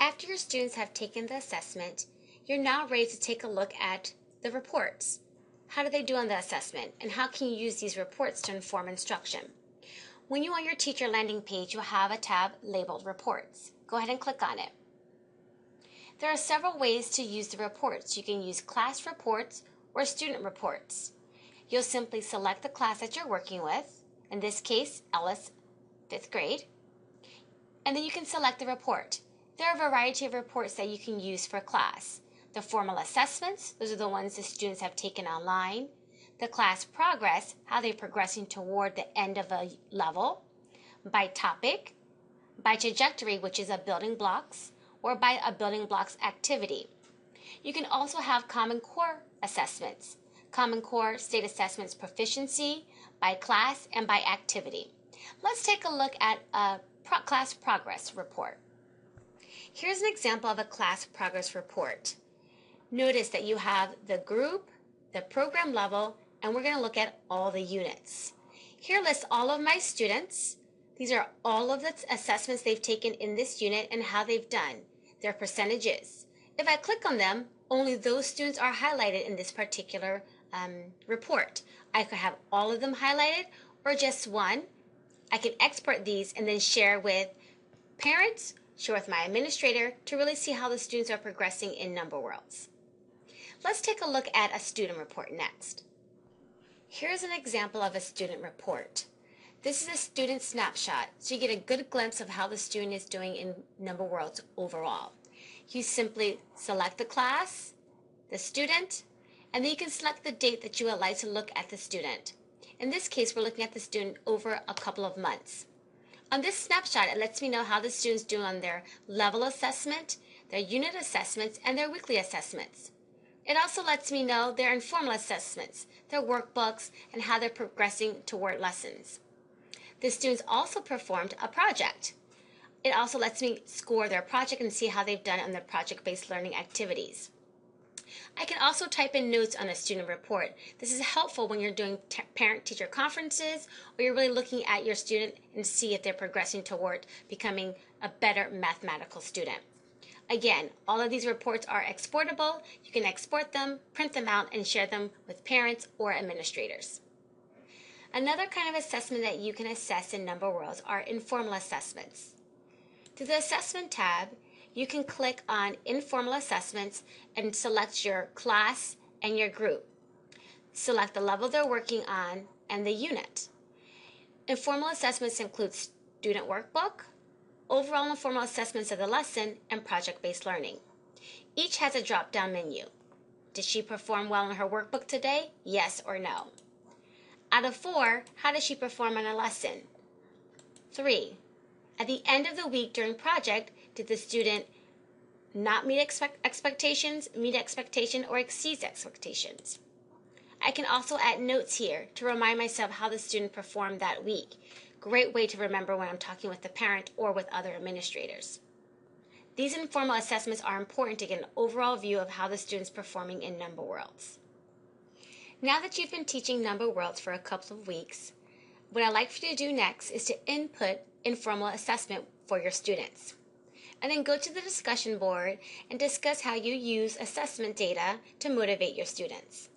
After your students have taken the assessment, you're now ready to take a look at the reports. How do they do on the assessment, and how can you use these reports to inform instruction? When you're on your teacher landing page, you'll have a tab labeled Reports. Go ahead and click on it. There are several ways to use the reports. You can use class reports or student reports. You'll simply select the class that you're working with, in this case, Ellis, 5th grade, and then you can select the report. There are a variety of reports that you can use for class. The formal assessments, those are the ones the students have taken online. The class progress, how they're progressing toward the end of a level. By topic, by trajectory, which is a building blocks, or by a building blocks activity. You can also have Common Core assessments. Common Core state assessments proficiency, by class, and by activity. Let's take a look at a class progress report. Here's an example of a class progress report. Notice that you have the group, the program level, and we're going to look at all the units. Here lists all of my students. These are all of the assessments they've taken in this unit and how they've done, their percentages. If I click on them, only those students are highlighted in this particular report. I could have all of them highlighted or just one. I can export these and then share with parents, share with my administrator to really see how the students are progressing in number worlds. Let's take a look at a student report next. Here's an example of a student report. This is a student snapshot, so you get a good glimpse of how the student is doing in number worlds overall. You simply select the class, the student, and then you can select the date that you would like to look at the student. In this case, we're looking at the student over a couple of months. On this snapshot, it lets me know how the student's doing on their level assessment, their unit assessments, and their weekly assessments. It also lets me know their informal assessments, their workbooks, and how they're progressing toward lessons. The students also performed a project. It also lets me score their project and see how they've done on their project-based learning activities. I can also type in notes on a student report. This is helpful when you're doing parent-teacher conferences or you're really looking at your student and see if they're progressing toward becoming a better mathematical student. Again, all of these reports are exportable. You can export them, print them out, and share them with parents or administrators. Another kind of assessment that you can assess in number worlds are informal assessments. Through the Assessment tab, you can click on Informal Assessments and select your class and your group. Select the level they're working on and the unit. Informal assessments include student workbook, overall informal assessments of the lesson, and project-based learning. Each has a drop-down menu. Did she perform well in her workbook today? Yes or no. Out of 4, how did she perform on a lesson? 3. At the end of the week during project, did the student not meet expectations, meet expectation, or exceed expectations? I can also add notes here to remind myself how the student performed that week. Great way to remember when I'm talking with the parent or with other administrators. These informal assessments are important to get an overall view of how the student's performing in number worlds. Now that you've been teaching number worlds for a couple of weeks, what I'd like for you to do next is to input informal assessment for your students. And then go to the discussion board and discuss how you use assessment data to motivate your students.